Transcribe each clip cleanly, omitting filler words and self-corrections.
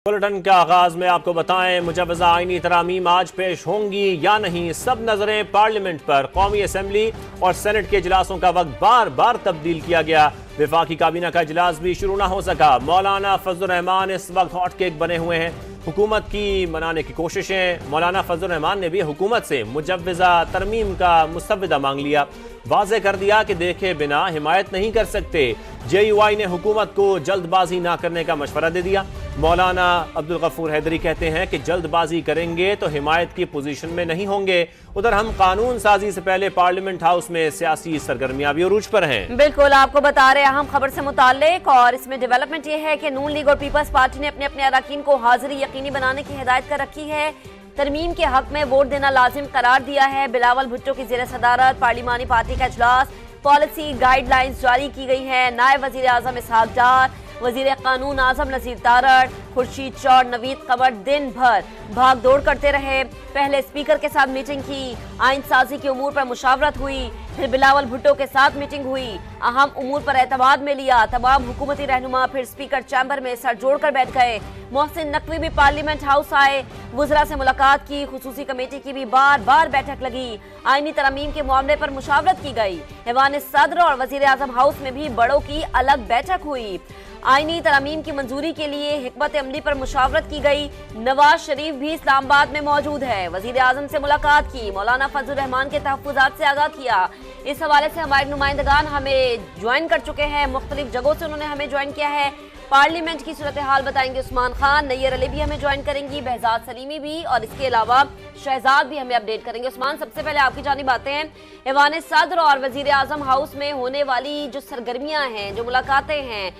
Bulletin के आगाज में आपको बताएं, मुजव्वज़ा आईनी तरामीम आज पेश होंगी या नहीं। सब नजरें पार्लियामेंट पर। कौमी असम्बली और सेनेट के इजलासों का वक्त बार बार तब्दील किया गया। वफाकी काबीना का इजलास भी शुरू ना हो सका। मौलाना फजल रहमान इस वक्त हॉट केक बने हुए हैं। हुकूमत की मनाने की कोशिशें। मौलाना फजल रहमान ने भी हुकूमत से मुजव्वज़ा तरमीम का मुस्तविदा मांग लिया। वाज़े कर दिया कि देखे बिना हिमायत नहीं कर सकते। JUI ने हुकूमत को जल्दबाजी ना करने का मशवरा दे दिया। मौलाना अब्दुल गफूर हैदरी कहते हैं कि जल्दबाजी करेंगे तो हिमायत की पोजीशन में नहीं होंगे। उधर हम कानून साजी से पहले पार्लियामेंट हाउस में सियासी सरगर्मियां भी उरूज पर हैं। बिल्कुल, आपको बता रहे हैं अहम खबर से मुताल्लिक, और इसमें डेवलपमेंट ये है कि नून लीग और पीपल्स पार्टी ने अपने अपने अरकान को हाजिरी यकीनी बनाने की हिदायत कर रखी है। तरमीम के हक में वोट देना लाजिम करार दिया है। बिलावल भुट्टो की ज़ेर सदारत पार्लिमानी पार्टी का इजलास। पॉलिसी गाइडलाइंस जारी की गई है। नायब वजीर आजम इसहाक डार, वजीर कानून आजम नसीर तारड़, खुर्शीद चौड़, नवीद कमर दिन भर भाग दौड़ करते रहे। पहले स्पीकर के साथ मीटिंग की, आइन साजी के उमूर पर मुशावरत हुई, फिर बिलावल भुट्टो के साथ मीटिंग हुई, अहम उमूर पर एतमाद में लिया। तमाम हुकूमती रहनुमा फिर स्पीकर चैम्बर में सर जोड़कर बैठ गए। मोहसिन नकवी भी पार्लियामेंट हाउस आए, वज़रा से मुलाकात की। खुसूसी कमेटी की भी बार बार बैठक लगी। आईनी तरमीम के मामले पर मुशावरत की गई। ऐवान सदर और वजीर आजम हाउस में भी बड़ों की अलग बैठक हुई। आईनी तरमीम की मंजूरी के लिए हिकमत अमली पर मुशावरत की गई। नवाज शरीफ भी इस्लामाबाद में मौजूद है। वजीर आजम से मुलाकात की। मौलाना फजल रहमान के तहफ़्फ़ुज़ात से आगाह किया। इस हवाले से हमारे नुमाइंदगान हमें ज्वाइन कर चुके हैं। मुख्तलिफ जगहों से उन्होंने हमें ज्वाइन किया है। पार्लियामेंट की सूरत हाल बताएंगे उस्मान खान, नैयर अली भी हमें ज्वाइन करेंगी, बहजाद सलीमी भी, और इसके अलावा शहजाद भी हमें अपडेट करेंगे। उस्मान, सबसे पहले आपकी जानिब आते हैं। ऐवान सदर और वजीर आजम हाउस में होने वाली जो सरगर्मियां हैं, जो मुलाकातें हैं,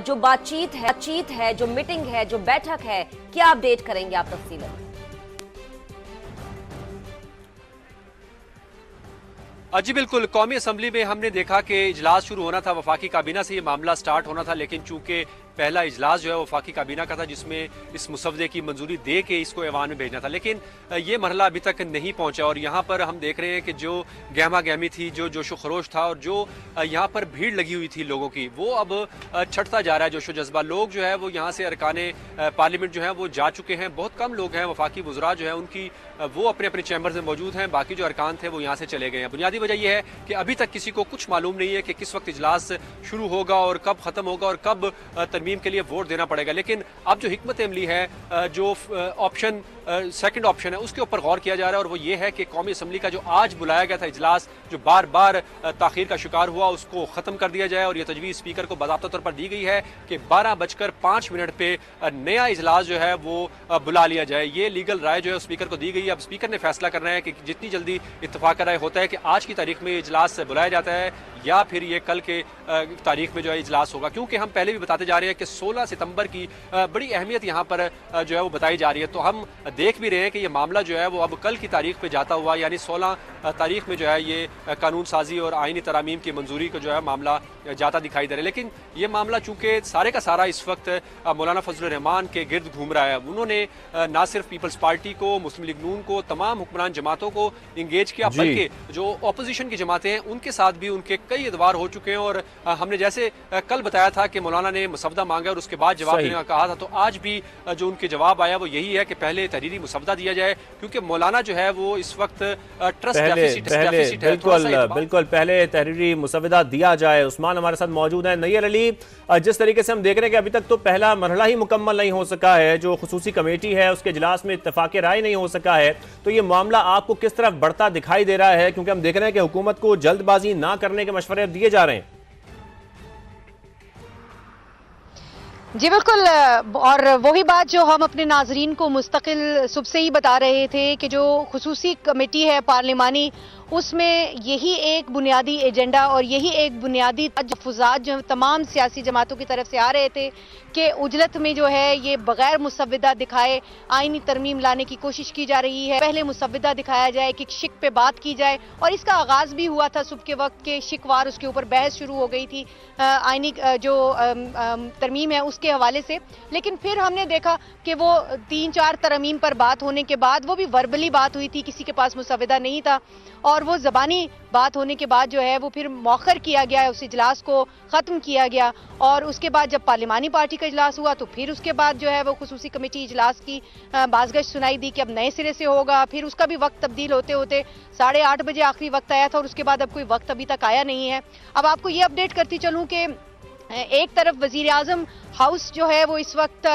जो बातचीत है, जो मीटिंग है, जो बैठक है, क्या अपडेट करेंगे आप तफसीलन? जी बिल्कुल, कौमी असम्बली में हमने देखा कि इजलास शुरू होना था, वफाकी काबीना से ये मामला स्टार्ट होना था, लेकिन चूंकि पहला इजलास जो है वफाकी काबीना का था जिसमें इस मुसवदे की मंजूरी दे के इसको ऐवान में भेजना था, लेकिन ये मरहला अभी तक नहीं पहुंचा। और यहाँ पर हम देख रहे हैं कि जो गहमा गहमी थी, जो जोशो खरोश था और जो यहाँ पर भीड़ लगी हुई थी लोगों की, वो अब छटता जा रहा है जोशो जज्बा। लोग जो है वो यहाँ से अरकाने पार्लियामेंट जो है वो जा चुके हैं। बहुत कम लोग हैं, वफाकी वज़रा जो है उनकी वो अपने अपने चैम्बर्स में मौजूद हैं। बाकी जो अरकान थे वो यहाँ से चले गए हैं। बुनियादी वजह यह है कि अभी तक किसी को कुछ मालूम नहीं है कि किस वक्त इजलास शुरू होगा और कब ख़त्म होगा और कब तरमीम के लिए वोट देना पड़ेगा। लेकिन अब जो हिकमत अमली है, जो ऑप्शन सेकंड ऑप्शन है, उसके ऊपर गौर किया जा रहा है, और वो ये है कि कौमी असम्बली का जो आज बुलाया गया था इजलास, जो बार बार ताखीर का शिकार हुआ, उसको ख़त्म कर दिया जाए। और ये तजवीज़ स्पीकर को बाज़ाब्ता तौर पर दी गई है कि 12:05 पे नया इजलास जो है वो बुला लिया जाए। ये लीगल राय जो है स्पीकर को दी गई है। अब स्पीकर ने फैसला करना है कि जितनी जल्दी इत्तफाक राय होता है कि आज की तारीख में इजलास बुलाया जाता है या फिर ये कल के तारीख में जो है इजलास होगा। क्योंकि हम पहले भी बताते जा रहे हैं कि 16 सितंबर की बड़ी अहमियत यहाँ पर जो है वो बताई जा रही है। तो हम देख भी रहे हैं कि ये मामला जो है वो अब कल की तारीख पे जाता हुआ, यानी 16 तारीख में जो है ये कानून साजी और आईनी तरामीम की मंजूरी को जो है मामला जाता दिखाई दे रहा है। लेकिन ये मामला चूंकि सारे का सारा इस वक्त मौलाना फजल रहमान के गिर्द घूम रहा है। उन्होंने ना सिर्फ पीपल्स पार्टी को, मुस्लिम लीग नून को, तमाम हुक्मरान जमातों को इंगेज किया, बल्कि जो अपोजिशन की जमातें हैं उनके साथ भी उनके कई एतवार हो चुके हैं। और हमने जैसे कल बताया था कि मौलाना ने मुसवदा मांगा और उसके बाद जवाब देने का कहा था, तो आज भी जो उनके जवाब आया वो यही है कि पहले तहरीरी मुसवदा दिया जाए, क्योंकि मौलाना जो है वो इस वक्त ट्रस्ट डेफिसिट है। बिल्कुल पहले तहरीरी मुसवदा दिया जाए। उस्मान हमारे साथ मौजूद है। नैयर अली, जिस तरीके से हम देख रहे हैं कि अभी तक तो पहला मरहला ही मुकम्मल नहीं हो सका है, जो खुसूसी कमेटी है उसके इजलास में इत्तफाक राय नहीं हो सका है, तो ये मामला आपको किस तरफ बढ़ता दिखाई दे रहा है? क्योंकि हम देख रहे हैं कि हुकूमत को जल्दबाजी ना करने के मशवरे दिए जा रहे हैं। जी बिल्कुल, और वही बात जो हम अपने नाजरीन को मुस्तकिल सुबह से ही बता रहे थे कि जो खुसूसी कमेटी है पार्लिमानी, उसमें यही एक बुनियादी एजेंडा और यही एक बुनियादी तहफ़्फ़ुज़ात जो तमाम सियासी जमातों की तरफ से आ रहे थे कि उजलत में जो है ये बगैर मुसवदा दिखाए आईनी तरमीम लाने की कोशिश की जा रही है। पहले मुसवदा दिखाया जाए कि शिक पे बात की जाए, और इसका आगाज़ भी हुआ था सुबह के वक्त के शिकवार, उसके ऊपर बहस शुरू हो गई थी आईनी जो तरमीम है उसके हवाले से। लेकिन फिर हमने देखा कि वो 3-4 तरमीम पर बात होने के बाद वो भी वर्बली बात हुई थी, किसी के पास मुसवदा नहीं था, और اور وہ زبانی بات ہونے کے بعد جو ہے وہ پھر مؤخر کیا گیا، اس اجلاس کو ختم کیا گیا، اور اس کے بعد جب پارلیمانی پارٹی کا اجلاس ہوا تو پھر اس کے بعد جو ہے وہ خصوصی کمیٹی اجلاس کی بازگشت سنائی دی کہ اب نئے سرے سے ہوگا، پھر اس کا بھی وقت تبدیل ہوتے ہوتے 8:30 بجے آخری وقت آیا تھا، اور اس کے بعد اب کوئی وقت ابھی تک آیا نہیں ہے۔ اب آپ کو یہ اپڈیٹ کرتی چلوں کہ ایک طرف وزیر اعظم ہاؤس جو ہے وہ اس وقت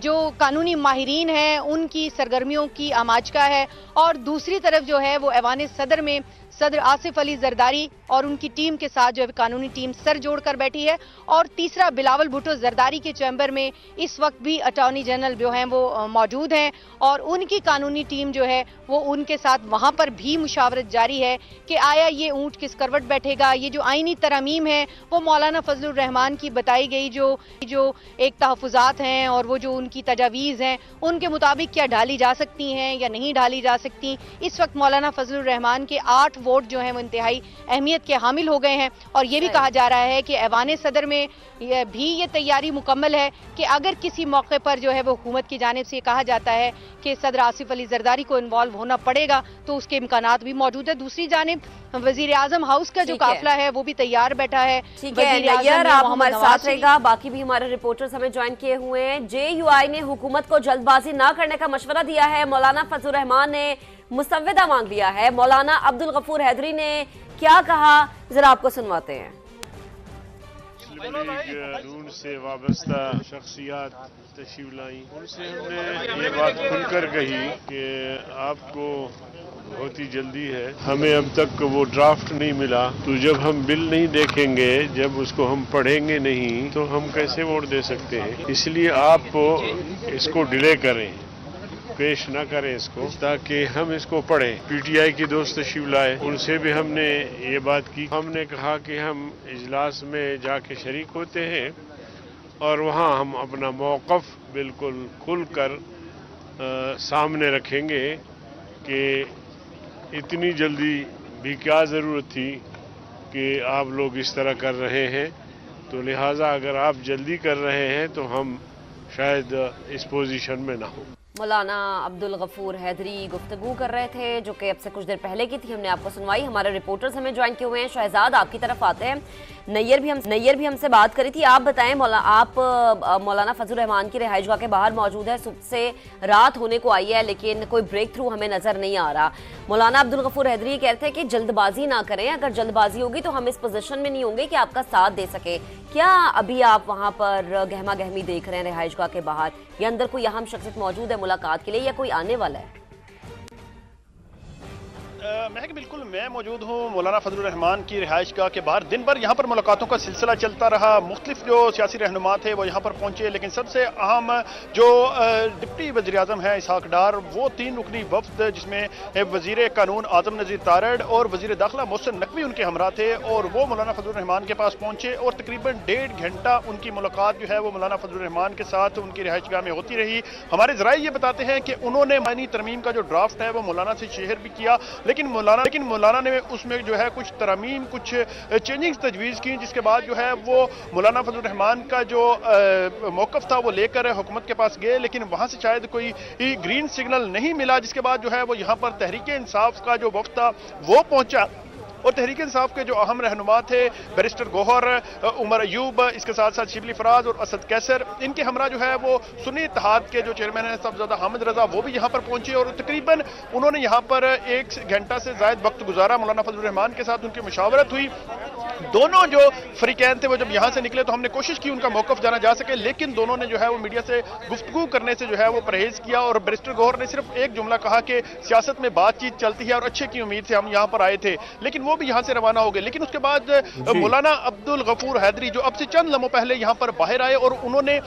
جو قانونی ماہرین ہیں ان کی سرگرمیوں کی آماجگاہ ہے، اور دوسری طرف جو ہے وہ ایوان صدر میں صدر آصف علی زرداری اور ان کی ٹیم کے ساتھ جو ہے قانونی ٹیم سر جوڑ کر بیٹھی ہے، اور تیسرا بلاول بھٹو زرداری کے چیمبر میں اس وقت بھی اٹارنی جنرل جو ہیں وہ موجود ہیں، اور ان کی قانونی ٹیم جو ہے وہ ان کے ساتھ وہاں پر بھی مشاورت جاری ہے کہ آیا یہ اونٹ کس کروٹ بیٹھے گا۔ یہ جو آئینی ترامیم ہے وہ مولانا فضل الرحمان کی بتائی گئی جو ایک تحفظات ہیں اور وہ جو ان کی تجاویز ہیں ان کے مطابق کیا ڈھالی جا سکتی ہیں یا نہیں ڈھالی جا سکتی۔ اس وقت مولانا فضل الرحمان کے 8 ووٹ جو ہیں وہ انتہائی اہمیت کے حامل ہو گئے ہیں، اور یہ بھی کہا جا رہا ہے کہ ایوان صدر میں بھی یہ تیاری مکمل ہے کہ اگر کسی موقع پر جو ہے وہ حکومت کی جانب سے یہ کہا جاتا ہے کہ صدر آصف علی زرداری کو انوالو ہونا پڑے گا تو اس کے امکانات بھی موجود ہے۔ دوسری جانب وزیر اعظم ہاؤس کا جو قافلہ ہے وہ بھی تیار بیٹھا ہے۔ نیئر آپ ہمارے ساتھ رہے گا، باقی بھی ہمارے رپورٹرز ہمیں جوائن کیے ہوئے ہیں۔ JUI نے حکومت کو جلد بازی نہ کرنے کا مشورہ دیا ہے، مولانا فضل الرحمان نے مسودہ مانگ لیا ہے، مولانا عبدالغفور حیدری نے کیا کہا ذرا آپ کو سنواتے ہیں۔ مسلم لیگ نون سے وابستہ شخصیات تشریف لائیں، ان سے ہم نے یہ بات کھل کر کہی کہ آپ کو بہت ہی جلدی ہے، ہمیں اب تک وہ ڈرافٹ نہیں ملا، تو جب ہم بل نہیں دیکھیں گے، جب اس کو ہم پڑھیں گے نہیں تو ہم کیسے ووٹ دے سکتے ہیں، اس لیے آپ اس کو ڈیلے کریں، پیش نہ کریں اس کو، تاکہ ہم اس کو پڑھیں۔ PTI کی دوست تشریف لائے، ان سے بھی ہم نے یہ بات کی، ہم نے کہا کہ ہم اجلاس میں جا کے شریک ہوتے ہیں اور وہاں ہم اپنا موقف بالکل کھل کر سامنے رکھیں گے کہ اتنی جلدی بھی کیا ضرورت تھی کہ آپ لوگ اس طرح کر رہے ہیں، تو لہٰذا اگر آپ جلدی کر رہے ہیں تو ہم شاید اس پوزیشن میں نہ ہوں۔ مولانا عبدالغفور حیدری گفتگو کر رہے تھے جو کہ اب سے کچھ دیر پہلے کی تھی، ہم نے آپ کو سنوائی۔ ہمارے رپورٹرز ہمیں جوائن کیے ہوئے ہیں، شہزاد آپ کی طرف آتے ہیں۔ نیئر بھی ہم سے بات کری تھی، آپ بتائیں آپ مولانا فضل الرحمان کی رہائش گاہ کے باہر موجود ہے، صبح سے رات ہونے کو آئی ہے لیکن کوئی بریک تھرو ہمیں نظر نہیں آ رہا۔ مولانا عبدالغفور حیدری کہتے ہیں کہ جلد بازی نہ کریں، اگر جلد بازی ہوگی تو ہم اس پوزیشن میں نہیں ہوں گے کہ آپ کا ساتھ دے سکے۔ کیا ابھی آپ وہاں پر گہما گہمی دیکھ رہے ہیں رہائش گاہ کے باہر، یا اندر کوئی اہم شخصیت موجود ہے ملاقات کے لیے یا کوئی آنے والا ہے؟ مہک بالکل میں موجود ہوں مولانا فضل الرحمان کی رہائش گاہ کے باہر۔ دن بھر یہاں پر ملاقاتوں کا سلسلہ چلتا رہا، مختلف جو سیاسی رہنما تھے وہ یہاں پر پہنچے، لیکن سب سے اہم جو ڈپٹی وزیر اعظم ہے اسحاق ڈار، وہ 3 رکنی وفد جس میں وزیر قانون اعظم نذیر تارڑ اور وزیر داخلہ محسن نقوی ان کے ہمراہ تھے، اور وہ مولانا فضل الرحمان کے پاس پہنچے اور تقریباً 1.5 گھنٹہ ان کی ملاقات جو ہے وہ مولانا فضل الرحمان کے ساتھ ان کی رہائش گاہ میں ہوتی رہی۔ ہمارے ذرائع یہ بتاتے ہیں کہ انہوں نے آئینی ترمیم کا جو ڈرافٹ ہے وہ مولانا سے شیئر بھی کیا، لیکن مولانا نے اس میں جو ہے کچھ ترامیم، کچھ چینجنگز تجویز کی، جس کے بعد جو ہے وہ مولانا فضل الرحمان کا جو موقف تھا وہ لے کر حکومت کے پاس گئے، لیکن وہاں سے شاید کوئی گرین سگنل نہیں ملا، جس کے بعد جو ہے وہ یہاں پر تحریک انصاف کا جو وفد تھا وہ پہنچا، اور تحریک انصاف کے جو اہم رہنما تھے بیرسٹر گوہر، عمر ایوب، اس کے ساتھ ساتھ شبلی فراز اور اسد کیسر، ان کے ہمراہ جو ہے وہ سنی اتحاد کے جو چیئرمین ہیں صاحبزادہ حامد رضا، وہ بھی یہاں پر پہنچے، اور تقریباً انہوں نے یہاں پر 1 گھنٹہ سے زائد وقت گزارا، مولانا فضل الرحمان کے ساتھ ان کی مشاورت ہوئی۔ دونوں جو فریقین تھے وہ جب یہاں سے نکلے تو ہم نے کوشش کی ان کا موقف جانا جا سکے، لیکن دونوں نے جو ہے وہ میڈیا سے گفتگو کرنے سے جو ہے وہ پرہیز کیا، اور بیرسٹر گوہر نے صرف ایک جملہ کہا کہ سیاست میں بات چیت چلتی ہے اور اچھے کی امید سے ہم یہاں پر آئے تھے، لیکن وہ بھی یہاں سے روانہ ہو گئے۔ لیکن اس کے بعد مولانا عبدالغفور حیدری جو اب سے چند لمحوں پہلے یہاں پر باہر آئے، اور انہوں نے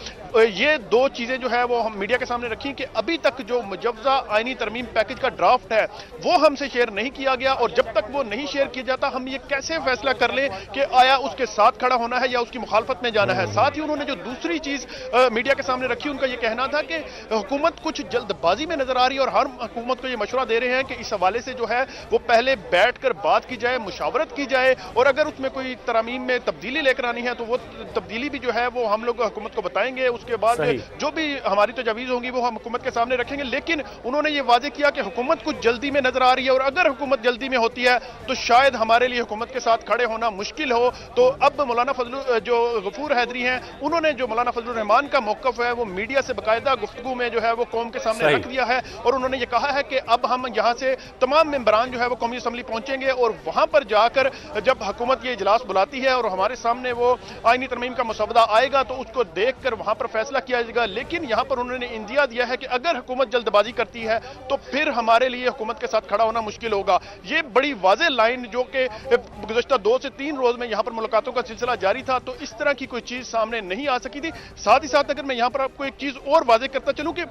یہ 2 چیزیں جو ہے وہ ہم میڈیا کے سامنے رکھی کہ ابھی تک جو مجوزہ آئینی ترمیم پیکج کا ڈرافٹ ہے وہ ہم سے شیئر نہیں کیا گیا، اور جب تک وہ نہیں شیئر کیا جاتا ہم یہ کیسے فیصلہ کر لیں कि आया उसके साथ खड़ा होना है या उसकी मुखालफत में जाना है। साथ ही उन्होंने जो दूसरी चीज मीडिया के सामने रखी, उनका ये कहना था कि हुकूमत कुछ जल्दबाजी में नजर आ रही है और हर हुकूमत को ये मशवरा दे रहे हैं कि इस हवाले से जो है वो पहले बैठकर बात की जाए, मुशावरत की जाए, और अगर उसमें कोई तरामीम में तब्दीली लेकर आनी है तो वो तब्दीली भी जो है वो हम लोग हुकूमत को बताएंगे। उसके बाद जो भी हमारी तजवीज़ होंगी वो हम हुकूमत के सामने रखेंगे। लेकिन उन्होंने ये वादे किया कि हुकूमत कुछ जल्दी में नजर आ रही है और अगर हुकूमत जल्दी में होती है तो शायद हमारे लिए हुकूमत के साथ खड़े होना मुश्किल हो। तो अब मौलाना फजल जो गफूर हैदरी हैं, उन्होंने जो मौलाना फजलुर रहमान का मौक़िफ़ है वो मीडिया से बाकायदा गुफ्तगू में जो है वो कौम के सामने रख दिया है, और उन्होंने ये कहा है कि अब हम यहाँ से तमाम मेंबरान जो है वो कौमी असम्बली पहुंचेंगे और वहां पर जाकर जब हुकूमत ये इजलास बुलाती है और हमारे सामने वो आईनी तरमीम का मसवदा आएगा तो उसको देखकर वहां पर फैसला किया जाएगा। लेकिन यहाँ पर उन्होंने इंदिया दिया है कि अगर हुकूमत जल्दबाजी करती है तो फिर हमारे लिए हुकूमत के साथ खड़ा होना मुश्किल होगा। ये बड़ी वाज़ेह लाइन जो कि गुज़श्ता 2 से 3 रोज में यहाँ पर मुलाकातों का सिलसिला जारी था, तो इस तरह की कोई चीज सामने नहीं आ सकी थी। साथ ही साथ अगर मैं यहाँ पर आपको एक चीज और वाज़ेह करता चलूं कि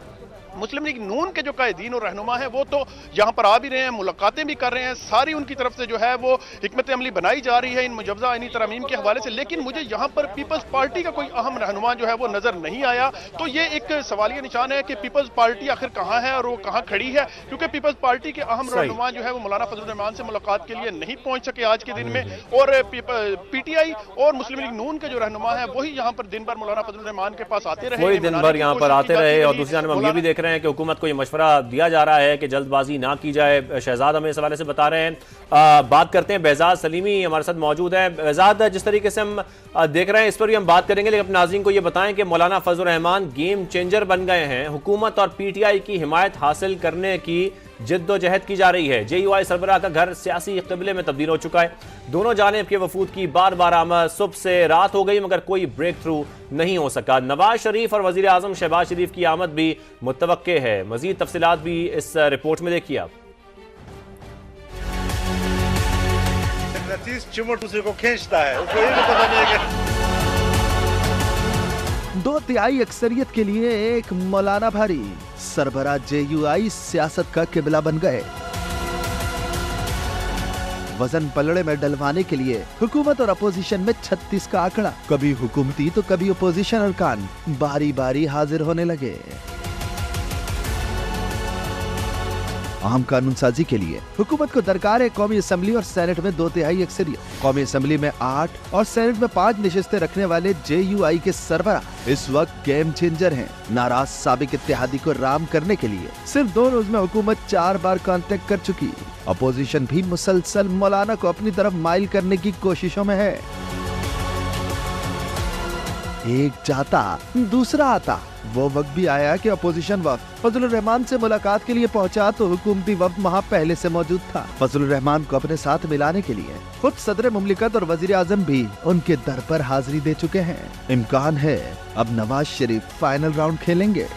मुस्लिम लीग नून के जो कायदीन और रहनुमा हैं वो तो यहाँ पर आ भी रहे हैं, मुलाकातें भी कर रहे हैं, सारी उनकी तरफ से जो है वो हिकमत अमली बनाई जा रही है इन मुजवजा आईनी तरमीम के हवाले से। लेकिन मुझे यहाँ पर पीपल्स पार्टी का कोई अहम रहनुमा जो है वो नजर नहीं आया। तो ये एक सवालिया निशान है कि पीपल्स पार्टी आखिर कहाँ है और वो कहाँ खड़ी है, क्योंकि पीपल्स पार्टी के अहम रहनुमा जो है वो मौलाना फजलुर रहमान से मुलाकात के लिए नहीं पहुंच सके आज के दिन में, और पीटीआई और मुस्लिम लीग नून के जो रहनुमा है वही यहाँ पर दिन भर मौलाना फजलुर रहमान के पास आते रहे, दिन भर यहाँ पर आते रहे। और दूसरी जानब हम ये भी देख रहे हैं कि हुकूमत को ये मशवरा दिया जा रहा है कि जल्दबाजी ना की जाए। शहजाद हमें इस हवाले से बता रहे हैं। बात करते हैं, बेहजाद सलीमी हमारे साथ मौजूद है। बेहजाद, जिस तरीके से हम देख रहे हैं इस पर भी हम बात करेंगे, लेकिन अपने नाज़रीन को ये बताएं कि मौलाना फजलुर रहमान गेम चेंजर बन गए हैं। हुकूमत और पीटीआई की हिमायत हासिल करने की जिद्दोजहद की जा रही है। जेयूआई सरबराह का घर सियासी क़िबले में तब्दील हो चुका है। दोनों जानिब के वफूद की बार बार आमद सुबह से रात हो गई मगर कोई ब्रेक थ्रू नहीं हो सका। नवाज शरीफ और वज़ीर आज़म शहबाज शरीफ की आमद भी मुतवक्के है। मज़ीद तफसीलात भी इस रिपोर्ट में देखिए आप। चिमट दूसरे को खींचता है, उसको ये भी पता नहीं है कि 2/3 अक्सरियत के लिए एक मौलाना भारी सरबराह जेयूआई सियासत का किबला बन गए। वजन पलड़े में डलवाने के लिए हुकूमत और अपोजिशन में 36 का आंकड़ा, कभी हुकूमती तो कभी अपोजिशन अरकान बारी बारी हाजिर होने लगे। अहम कानून साजी के लिए हुकूमत को दरकार है कौमी असम्बली और सेनेट में 2/3 अक्सरियत। कौमी असम्बली में 8 और सेनेट में 5 नशिस्तें रखने वाले जेयूआई के सरबराह इस वक्त गेम चेंजर हैं। नाराज साबिक इत्तेहादी को राम करने के लिए सिर्फ 2 रोज में हुकूमत 4 बार कांटेक्ट कर चुकी। अपोजिशन भी मुसलसल मौलाना को अपनी तरफ माइल करने की कोशिशों में है। एक जाता दूसरा आता। वो वक्त भी आया कि अपोजिशन वफ्द फजलुर रहमान से मुलाकात के लिए पहुंचा तो हुकूमती वफ्द वहां पहले से मौजूद था। फजलुर रहमान को अपने साथ मिलाने के लिए खुद सदर मुमलिकत और वजीर आजम भी उनके दर पर हाजिरी दे चुके हैं। इम्कान है अब नवाज शरीफ फाइनल राउंड खेलेंगे।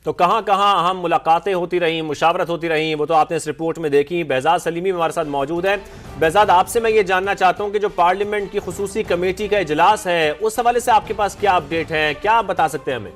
तो कहां कहां अहम मुलाकातें होती रहीं, मुशावरत होती रहीं, वो तो आपने इस रिपोर्ट में देखी। बेहजाद सलीमी हमारे साथ मौजूद है। बेहजाद, आपसे मैं ये जानना चाहता हूं कि जो पार्लियामेंट की खुसूसी कमेटी का इजलास है उस हवाले से आपके पास क्या अपडेट है, क्या आप बता सकते हैं हमें?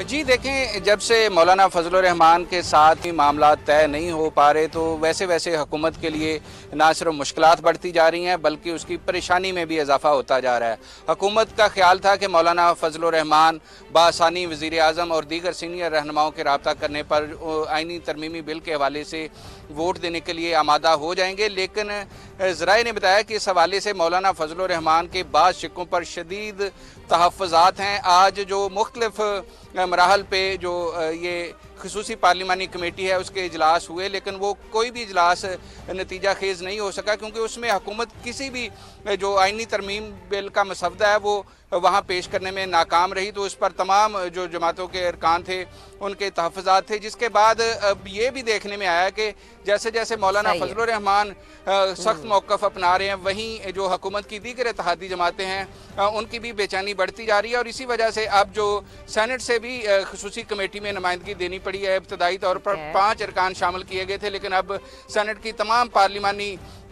जी देखें, जब से मौलाना फजलुर रहमान के साथ ही मामला तय नहीं हो पा रहे तो वैसे वैसे हुकूमत के लिए ना सिर्फ मुश्किलात बढ़ती जा रही हैं बल्कि उसकी परेशानी में भी इजाफा होता जा रहा है। हुकूमत का ख्याल था कि मौलाना फजलुर रहमान बासानी वज़ीर आज़म और दीगर सीनियर रहनुमाओं के रब्ता करने पर आइनी तरमीमी बिल के हवाले से वोट देने के लिए आमादा हो जाएंगे, लेकिन ज़राए ने बताया कि इस हवाले से मौलाना फजलुर रहमान के बाद शिकों पर शदीद तहफ़्फ़ुज़ात हैं। आज जो मुख्तलिफ मराहल पे जो ये खसूसी पार्लिमानी कमेटी है उसके इजलास हुए, लेकिन वो कोई भी इजलास नतीजा खेज़ नहीं हो सका क्योंकि उसमें हुकूमत किसी भी जो आइनी तरमीम बिल का मसवदा है वो वहाँ पेश करने में नाकाम रही। तो उस पर तमाम जो जमातों के अरकान थे उनके तहफ़्फ़ुज़ात थे, जिसके बाद अब ये भी देखने में आया कि जैसे जैसे मौलाना फजलुर रहमान सख्त मौक़िफ़ अपना रहे हैं, वहीं जो हुकूमत की दीगर इत्तेहादी जमातें हैं उनकी भी बेचैनी बढ़ती जा रही है। और इसी वजह से अब जो सेनेट से भी खसूसी कमेटी में नुमाइंदगी देनी पड़ी है। इब्तदाई तौर पर 5 अरकान शामिल किए गए थे, लेकिन अब सेनेट की तमाम पार्लिमानी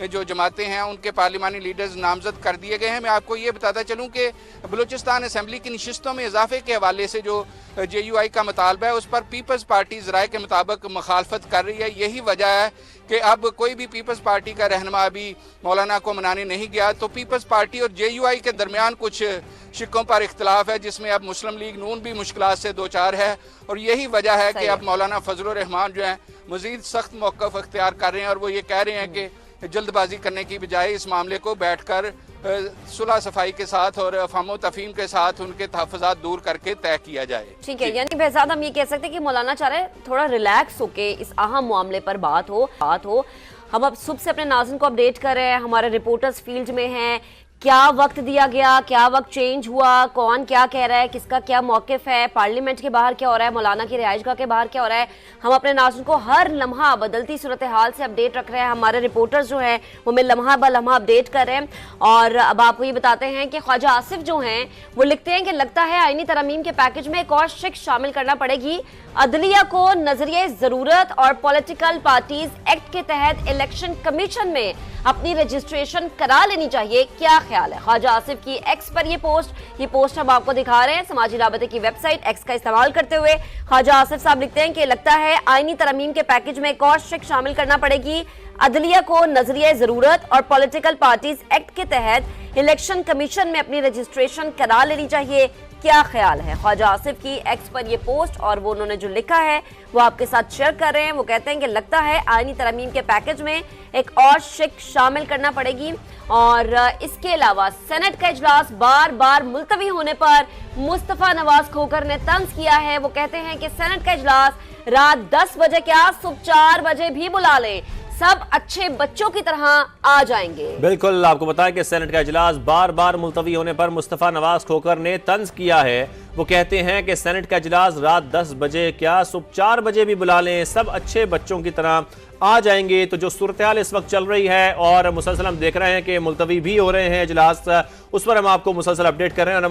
जो जमातें हैं उनके पार्लिमानी लीडर्स नामजद कर दिए गए हैं। मैं आपको ये बताता चलूँ कि बलूचिस्तान असम्बली की नशिस्तों में इजाफे के हवाले से जो JUI का मुतालबा है उस पर पीपल्स पार्टी ज़राए के मुताबिक मुखालफत कर रही है। यही वजह है कि अब कोई भी पीपल्स पार्टी का रहनुमा अभी मौलाना को मनाने नहीं गया, तो पीपल्स पार्टी और JUI के दरमियान कुछ शिक्कों पर इख्तलाफ है, जिसमें अब मुस्लिम लीग नून भी मुश्किलात से दो चार है। और यही वजह है कि अब मौलाना फजलुर रहमान जो है मजीद सख्त मौक़िफ़ अख्तियार कर रहे हैं और वो ये कह रहे हैं कि जल्दबाजी करने की बजाय इस मामले को बैठकर सुलह सफाई के साथ और अफहम तफहीम के साथ उनके तहफ़्फ़ुज़ात दूर करके तय किया जाए। ठीक है, यानी बेहज़ाद हम ये कह सकते हैं कि मौलाना चाह रहे थोड़ा रिलैक्स होके इस अहम मामले पर बात हो। हम अब सुबह से अपने नाज़रीन को अपडेट कर रहे हैं, हमारे रिपोर्टर्स फील्ड में हैं, क्या वक्त दिया गया, क्या वक्त चेंज हुआ, कौन क्या कह रहा है, किसका क्या मौक़िफ़ है, पार्लियामेंट के बाहर क्या हो रहा है, मौलाना की रिहाइशगाह के बाहर क्या हो रहा है। हम अपने नाज़रीन को हर लम्हा बदलती सूरत हाल से अपडेट रख रहे हैं। हमारे रिपोर्टर्स जो हैं वो हमें लम्हा ब लम्हा अपडेट कर रहे हैं। और अब आपको ये बताते हैं कि ख्वाजा आसिफ जो हैं वो लिखते हैं कि लगता है आईनी तरमीम के पैकेज में एक और शिक शामिल करना पड़ेगी। अदलिया को नजरिए ज़रूरत और पॉलिटिकल पार्टीज एक्ट के तहत इलेक्शन कमीशन में अपनी रजिस्ट्रेशन करा लेनी चाहिए। क्या ख्याल है? ख्वाजा आसिफ की एक्स पर ये पोस्ट हम आपको दिखा रहे हैं। समाजी राबते की वेबसाइट एक्स का इस्तेमाल करते हुए ख्वाजा आसिफ साहब लिखते हैं कि लगता है आईनी तरमीम के पैकेज में एक और शिक शामिल करना पड़ेगी। अदलिया को नजरिए ज़रूरत और पॉलिटिकल पार्टीज एक्ट के तहत इलेक्शन कमीशन में अपनी रजिस्ट्रेशन करा लेनी चाहिए। क्या ख्याल है? ख्वाजा आसिफ की एक्स पर ये पोस्ट और वो उन्होंने जो लिखा है वो आपके साथ शेयर कर रहे हैं। वो कहते हैं कि लगता है आईनी तरमीम के पैकेज में एक और शिक शामिल करना पड़ेगी। और इसके अलावा सेनेट का इजलास बार बार मुलतवी होने पर मुस्तफा नवाज खोखर ने तंज किया है। वो कहते हैं कि सेनेट का इजलास रात 10 बजे क्या सुबह 4 बजे भी बुला ले, सब अच्छे बच्चों की तरह आ जाएंगे। बिल्कुल, आपको बताया कि सेनेट का इजलास बार बार मुलतवी होने पर मुस्तफा नवाज खोखर ने तंज किया है। वो कहते हैं कि सेनेट का इजलास रात 10 बजे क्या सुबह 4 बजे भी बुला लें, सब अच्छे बच्चों की तरह आ जाएंगे। तो जो सूरत हाल इस वक्त चल रही है और मुसलसल हम देख रहे हैं कि मुलतवी भी हो रहे हैं इजलास, उस पर हम आपको मुसलसल अपडेट कर रहे हैं।